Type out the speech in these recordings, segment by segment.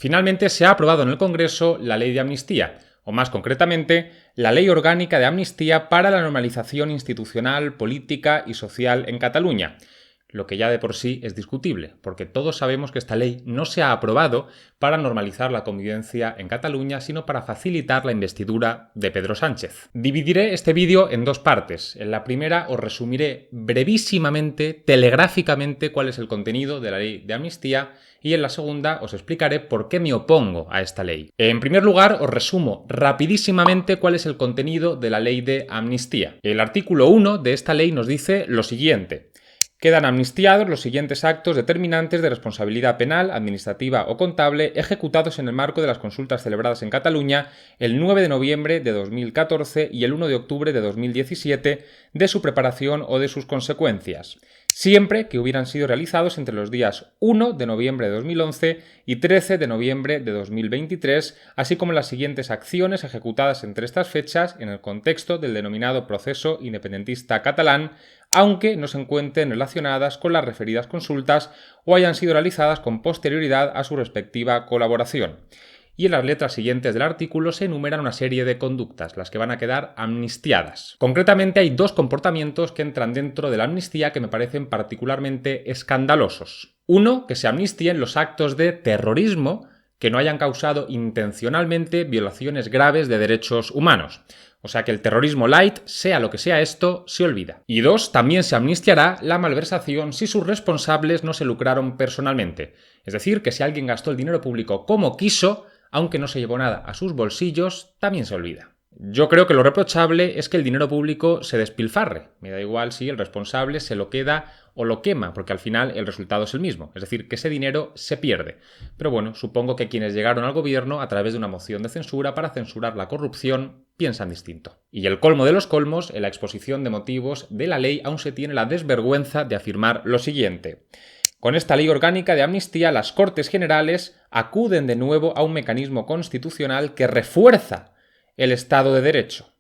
Finalmente se ha aprobado en el Congreso la Ley de Amnistía, o más concretamente, la Ley Orgánica de Amnistía para la normalización institucional, política y social en Cataluña, lo que ya de por sí es discutible, porque todos sabemos que esta ley no se ha aprobado para normalizar la convivencia en Cataluña, sino para facilitar la investidura de Pedro Sánchez. Dividiré este vídeo en dos partes. En la primera os resumiré brevísimamente, telegráficamente, cuál es el contenido de la ley de amnistía, y en la segunda os explicaré por qué me opongo a esta ley. En primer lugar, os resumo rapidísimamente cuál es el contenido de la ley de amnistía. El artículo 1 de esta ley nos dice lo siguiente: quedan amnistiados los siguientes actos determinantes de responsabilidad penal, administrativa o contable ejecutados en el marco de las consultas celebradas en Cataluña el 9 de noviembre de 2014 y el 1 de octubre de 2017, de su preparación o de sus consecuencias, siempre que hubieran sido realizados entre los días 1 de noviembre de 2011 y 13 de noviembre de 2023, así como las siguientes acciones ejecutadas entre estas fechas en el contexto del denominado proceso independentista catalán, aunque no se encuentren relacionadas con las referidas consultas o hayan sido realizadas con posterioridad a su respectiva colaboración. Y en las letras siguientes del artículo se enumeran una serie de conductas, las que van a quedar amnistiadas. Concretamente hay dos comportamientos que entran dentro de la amnistía que me parecen particularmente escandalosos. Uno, que se amnistíen los actos de terrorismo que no hayan causado intencionalmente violaciones graves de derechos humanos. O sea que el terrorismo light, sea lo que sea esto, se olvida. Y dos, también se amnistiará la malversación si sus responsables no se lucraron personalmente. Es decir, que si alguien gastó el dinero público como quiso, aunque no se llevó nada a sus bolsillos, también se olvida. Yo creo que lo reprochable es que el dinero público se despilfarre. Me da igual si el responsable se lo queda o lo quema, porque al final el resultado es el mismo. Es decir, que ese dinero se pierde. Pero bueno, supongo que quienes llegaron al gobierno a través de una moción de censura para censurar la corrupción piensan distinto. Y el colmo de los colmos, en la exposición de motivos de la ley aún se tiene la desvergüenza de afirmar lo siguiente: con esta ley orgánica de amnistía, las Cortes Generales acuden de nuevo a un mecanismo constitucional que refuerza el Estado de Derecho.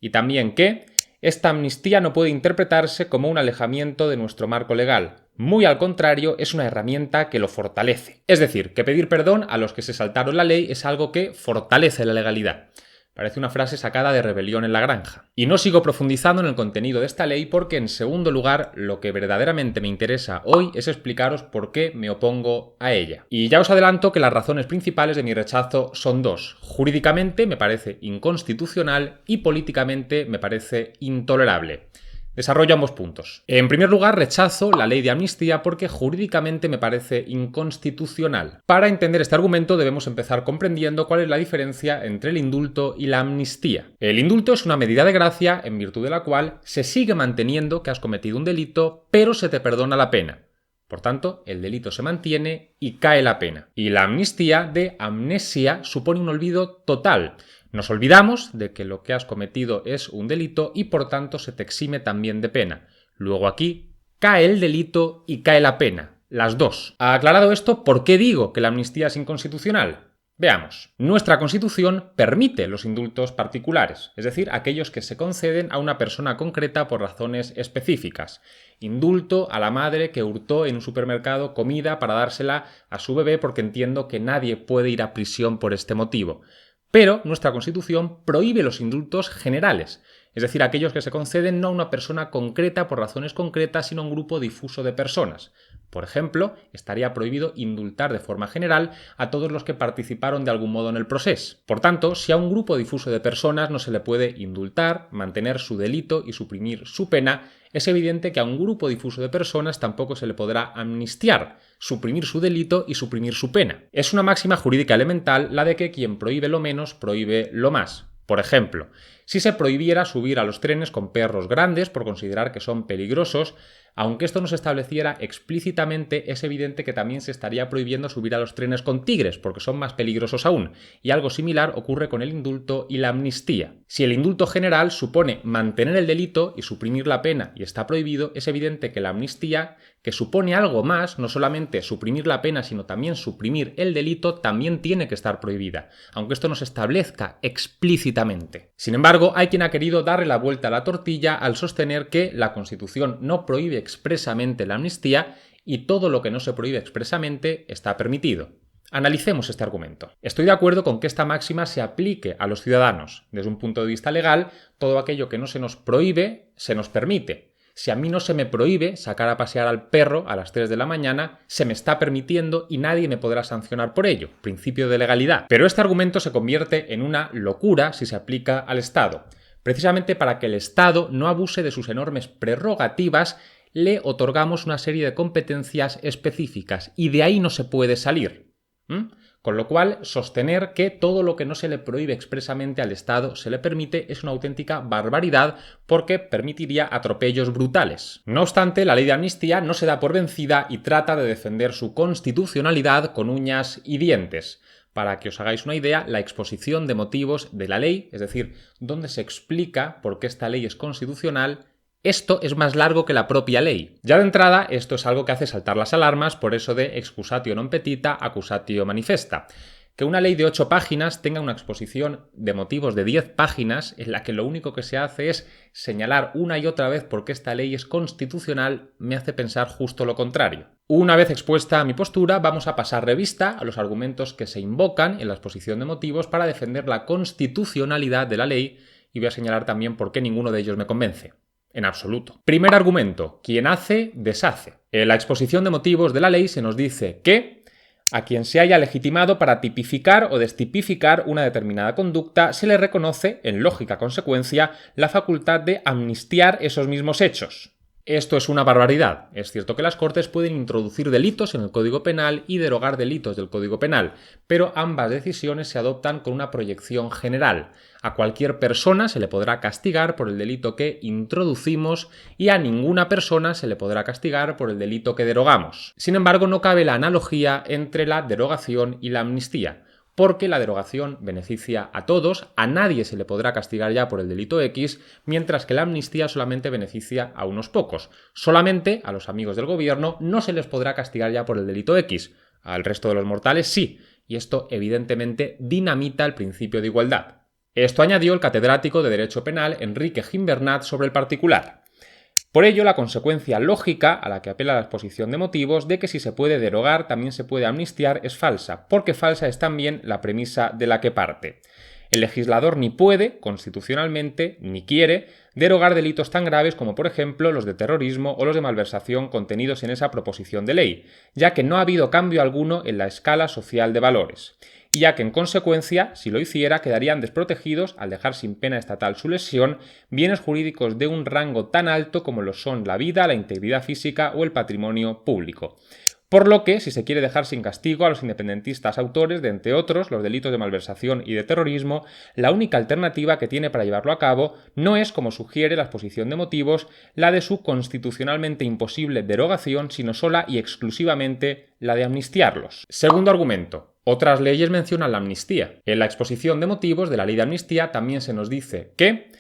Y también que esta amnistía no puede interpretarse como un alejamiento de nuestro marco legal. Muy al contrario, es una herramienta que lo fortalece. Es decir, que pedir perdón a los que se saltaron la ley es algo que fortalece la legalidad. Parece una frase sacada de Rebelión en la Granja. Y no sigo profundizando en el contenido de esta ley porque, en segundo lugar, lo que verdaderamente me interesa hoy es explicaros por qué me opongo a ella. Y ya os adelanto que las razones principales de mi rechazo son dos. Jurídicamente me parece inconstitucional y políticamente me parece intolerable. Desarrollo ambos puntos. En primer lugar, rechazo la ley de amnistía porque jurídicamente me parece inconstitucional. Para entender este argumento debemos empezar comprendiendo cuál es la diferencia entre el indulto y la amnistía. El indulto es una medida de gracia en virtud de la cual se sigue manteniendo que has cometido un delito, pero se te perdona la pena. Por tanto, el delito se mantiene y cae la pena. Y la amnistía de amnesia supone un olvido total. Nos olvidamos de que lo que has cometido es un delito y por tanto se te exime también de pena. Luego aquí cae el delito y cae la pena. Las dos. Aclarado esto, ¿por qué digo que la amnistía es inconstitucional? Veamos. Nuestra Constitución permite los indultos particulares, es decir, aquellos que se conceden a una persona concreta por razones específicas. Indulto a la madre que hurtó en un supermercado comida para dársela a su bebé porque entiendo que nadie puede ir a prisión por este motivo. Pero nuestra Constitución prohíbe los indultos generales, es decir, aquellos que se conceden no a una persona concreta por razones concretas, sino a un grupo difuso de personas. Por ejemplo, estaría prohibido indultar de forma general a todos los que participaron de algún modo en el proceso. Por tanto, si a un grupo difuso de personas no se le puede indultar, mantener su delito y suprimir su pena, es evidente que a un grupo difuso de personas tampoco se le podrá amnistiar, suprimir su delito y suprimir su pena. Es una máxima jurídica elemental la de que quien prohíbe lo menos prohíbe lo más. Por ejemplo, si se prohibiera subir a los trenes con perros grandes por considerar que son peligrosos, aunque esto no se estableciera explícitamente, es evidente que también se estaría prohibiendo subir a los trenes con tigres, porque son más peligrosos aún, y algo similar ocurre con el indulto y la amnistía. Si el indulto general supone mantener el delito y suprimir la pena y está prohibido, es evidente que la amnistía, que supone algo más, no solamente suprimir la pena, sino también suprimir el delito, también tiene que estar prohibida, aunque esto no se establezca explícitamente. Sin embargo, hay quien ha querido darle la vuelta a la tortilla al sostener que la Constitución no prohíbe expresamente la amnistía y todo lo que no se prohíbe expresamente está permitido. Analicemos este argumento. Estoy de acuerdo con que esta máxima se aplique a los ciudadanos. Desde un punto de vista legal, todo aquello que no se nos prohíbe, se nos permite. Si a mí no se me prohíbe sacar a pasear al perro a las 3 de la mañana, se me está permitiendo y nadie me podrá sancionar por ello. Principio de legalidad. Pero este argumento se convierte en una locura si se aplica al Estado. Precisamente para que el Estado no abuse de sus enormes prerrogativas, le otorgamos una serie de competencias específicas y de ahí no se puede salir. Con lo cual, sostener que todo lo que no se le prohíbe expresamente al Estado se le permite es una auténtica barbaridad porque permitiría atropellos brutales. No obstante, la ley de amnistía no se da por vencida y trata de defender su constitucionalidad con uñas y dientes. Para que os hagáis una idea, la exposición de motivos de la ley, es decir, donde se explica por qué esta ley es constitucional, esto es más largo que la propia ley. Ya de entrada, esto es algo que hace saltar las alarmas, por eso de excusatio non petita, accusatio manifesta. Que una ley de 8 páginas tenga una exposición de motivos de 10 páginas en la que lo único que se hace es señalar una y otra vez por qué esta ley es constitucional, me hace pensar justo lo contrario. Una vez expuesta mi postura, vamos a pasar revista a los argumentos que se invocan en la exposición de motivos para defender la constitucionalidad de la ley y voy a señalar también por qué ninguno de ellos me convence. En absoluto. Primer argumento, quien hace, deshace. En la exposición de motivos de la ley se nos dice que a quien se haya legitimado para tipificar o destipificar una determinada conducta se le reconoce, en lógica consecuencia, la facultad de amnistiar esos mismos hechos. Esto es una barbaridad. Es cierto que las Cortes pueden introducir delitos en el Código Penal y derogar delitos del Código Penal, pero ambas decisiones se adoptan con una proyección general. A cualquier persona se le podrá castigar por el delito que introducimos y a ninguna persona se le podrá castigar por el delito que derogamos. Sin embargo, no cabe la analogía entre la derogación y la amnistía, porque la derogación beneficia a todos, a nadie se le podrá castigar ya por el delito X, mientras que la amnistía solamente beneficia a unos pocos. Solamente a los amigos del gobierno no se les podrá castigar ya por el delito X, al resto de los mortales sí, y esto evidentemente dinamita el principio de igualdad. Esto añadió el catedrático de Derecho Penal Enrique Gimbernat sobre el particular. Por ello, la consecuencia lógica a la que apela la exposición de motivos de que si se puede derogar también se puede amnistiar es falsa, porque falsa es también la premisa de la que parte. El legislador ni puede, constitucionalmente, ni quiere, derogar delitos tan graves como, por ejemplo, los de terrorismo o los de malversación contenidos en esa proposición de ley, ya que no ha habido cambio alguno en la escala social de valores. Y ya que, en consecuencia, si lo hiciera, quedarían desprotegidos, al dejar sin pena estatal su lesión, bienes jurídicos de un rango tan alto como lo son la vida, la integridad física o el patrimonio público. Por lo que, si se quiere dejar sin castigo a los independentistas autores de, entre otros, los delitos de malversación y de terrorismo, la única alternativa que tiene para llevarlo a cabo no es, como sugiere la exposición de motivos, la de su constitucionalmente imposible derogación, sino sola y exclusivamente la de amnistiarlos. Segundo argumento. Otras leyes mencionan la amnistía. En la exposición de motivos de la ley de amnistía también se nos dice que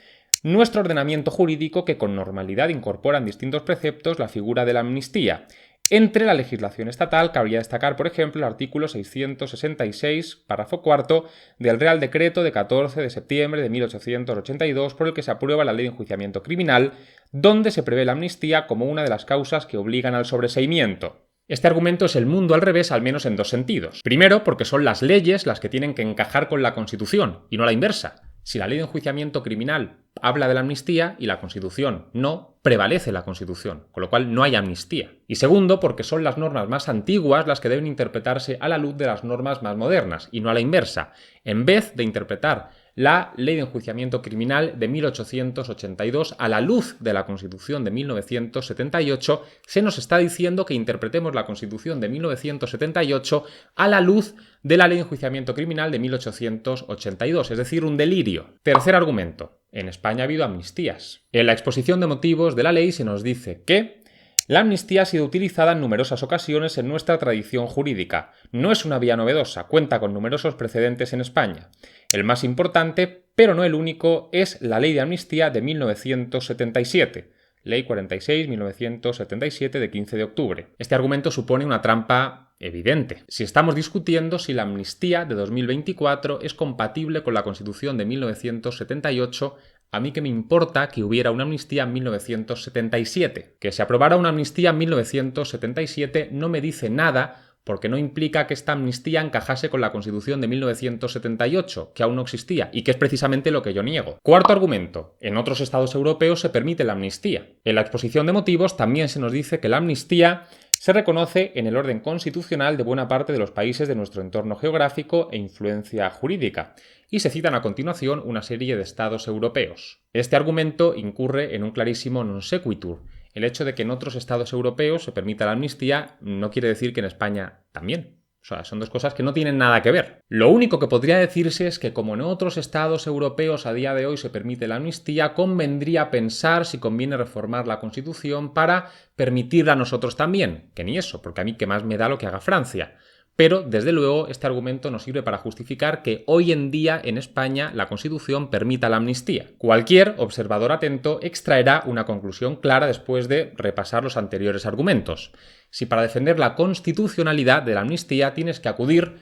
nuestro ordenamiento jurídico que con normalidad incorpora en distintos preceptos la figura de la amnistía. Entre la legislación estatal cabría destacar, por ejemplo, el artículo 666, párrafo cuarto, del Real Decreto de 14 de septiembre de 1882, por el que se aprueba la Ley de Enjuiciamiento Criminal, donde se prevé la amnistía como una de las causas que obligan al sobreseimiento. Este argumento es el mundo al revés, al menos en dos sentidos. Primero, porque son las leyes las que tienen que encajar con la Constitución, y no la inversa. Si la Ley de Enjuiciamiento Criminal habla de la amnistía y la Constitución no, prevalece la Constitución, con lo cual no hay amnistía. Y segundo, porque son las normas más antiguas las que deben interpretarse a la luz de las normas más modernas, y no a la inversa. En vez de interpretar la Ley de Enjuiciamiento Criminal de 1882 a la luz de la Constitución de 1978, se nos está diciendo que interpretemos la Constitución de 1978 a la luz de la Ley de Enjuiciamiento Criminal de 1882, es decir, un delirio. Tercer argumento. En España ha habido amnistías. En la exposición de motivos de la ley se nos dice que la amnistía ha sido utilizada en numerosas ocasiones en nuestra tradición jurídica. No es una vía novedosa, cuenta con numerosos precedentes en España. El más importante, pero no el único, es la Ley de Amnistía de 1977. Ley 46/1977 de 15 de octubre. Este argumento supone una trampa evidente. Si estamos discutiendo si la amnistía de 2024 es compatible con la Constitución de 1978, a mí que me importa que hubiera una amnistía en 1977. Que se aprobara una amnistía en 1977 no me dice nada porque no implica que esta amnistía encajase con la Constitución de 1978, que aún no existía, y que es precisamente lo que yo niego. Cuarto argumento. En otros estados europeos se permite la amnistía. En la exposición de motivos también se nos dice que la amnistía se reconoce en el orden constitucional de buena parte de los países de nuestro entorno geográfico e influencia jurídica, y se citan a continuación una serie de estados europeos. Este argumento incurre en un clarísimo non sequitur. El hecho de que en otros estados europeos se permita la amnistía no quiere decir que en España también. O sea, son dos cosas que no tienen nada que ver. Lo único que podría decirse es que como en otros estados europeos a día de hoy se permite la amnistía, convendría pensar si conviene reformar la Constitución para permitirla a nosotros también. Que ni eso, porque a mí qué más me da lo que haga Francia. Pero, desde luego, este argumento nos sirve para justificar que hoy en día en España la Constitución permita la amnistía. Cualquier observador atento extraerá una conclusión clara después de repasar los anteriores argumentos. Si para defender la constitucionalidad de la amnistía tienes que acudir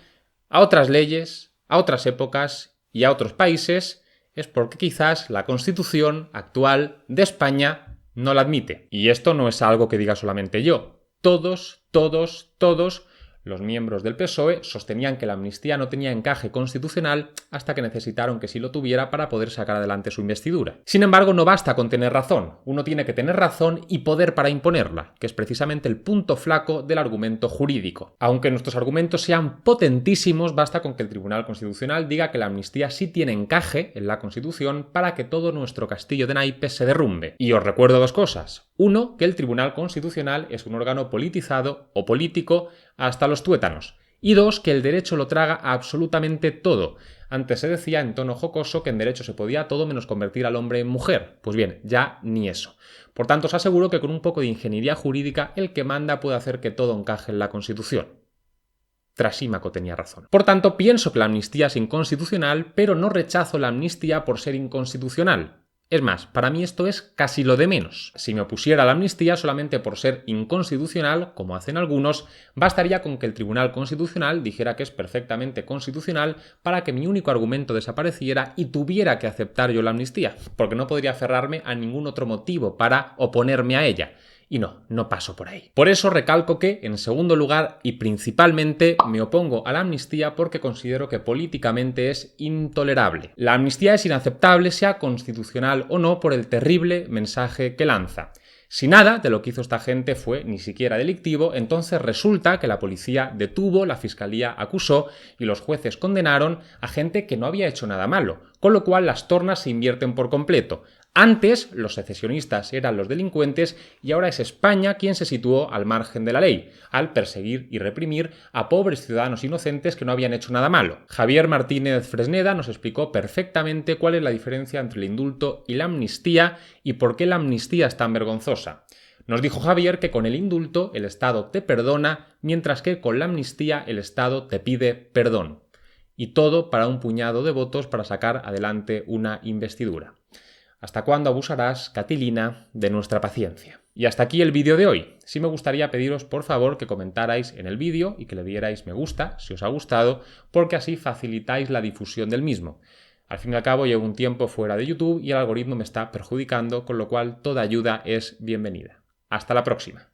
a otras leyes, a otras épocas y a otros países, es porque quizás la Constitución actual de España no la admite. Y esto no es algo que diga solamente yo. Todos los miembros del PSOE sostenían que la amnistía no tenía encaje constitucional hasta que necesitaron que sí lo tuviera para poder sacar adelante su investidura. Sin embargo, no basta con tener razón. Uno tiene que tener razón y poder para imponerla, que es precisamente el punto flaco del argumento jurídico. Aunque nuestros argumentos sean potentísimos, basta con que el Tribunal Constitucional diga que la amnistía sí tiene encaje en la Constitución para que todo nuestro castillo de naipes se derrumbe. Y os recuerdo dos cosas. Uno, que el Tribunal Constitucional es un órgano politizado o político hasta los tuétanos. Y dos, que el derecho lo traga absolutamente todo. Antes se decía en tono jocoso que en derecho se podía todo menos convertir al hombre en mujer. Pues bien, ya ni eso. Por tanto, os aseguro que con un poco de ingeniería jurídica el que manda puede hacer que todo encaje en la Constitución. Trasímaco tenía razón. Por tanto, pienso que la amnistía es inconstitucional, pero no rechazo la amnistía por ser inconstitucional. Es más, para mí esto es casi lo de menos. Si me opusiera a la amnistía solamente por ser inconstitucional, como hacen algunos, bastaría con que el Tribunal Constitucional dijera que es perfectamente constitucional para que mi único argumento desapareciera y tuviera que aceptar yo la amnistía, porque no podría aferrarme a ningún otro motivo para oponerme a ella. Y no paso por ahí. Por eso recalco que, en segundo lugar y principalmente, me opongo a la amnistía porque considero que políticamente es intolerable. La amnistía es inaceptable, sea constitucional o no, por el terrible mensaje que lanza. Si nada de lo que hizo esta gente fue ni siquiera delictivo, entonces resulta que la policía detuvo, la fiscalía acusó y los jueces condenaron a gente que no había hecho nada malo, con lo cual las tornas se invierten por completo. Antes los secesionistas eran los delincuentes y ahora es España quien se situó al margen de la ley, al perseguir y reprimir a pobres ciudadanos inocentes que no habían hecho nada malo. Javier Martínez Fresneda nos explicó perfectamente cuál es la diferencia entre el indulto y la amnistía y por qué la amnistía es tan vergonzosa. Nos dijo Javier que con el indulto el Estado te perdona, mientras que con la amnistía el Estado te pide perdón. Y todo para un puñado de votos para sacar adelante una investidura. ¿Hasta cuándo abusarás, Catilina, de nuestra paciencia? Y hasta aquí el vídeo de hoy. Sí me gustaría pediros por favor que comentarais en el vídeo y que le dierais me gusta si os ha gustado, porque así facilitáis la difusión del mismo. Al fin y al cabo llevo un tiempo fuera de YouTube y el algoritmo me está perjudicando, con lo cual toda ayuda es bienvenida. Hasta la próxima.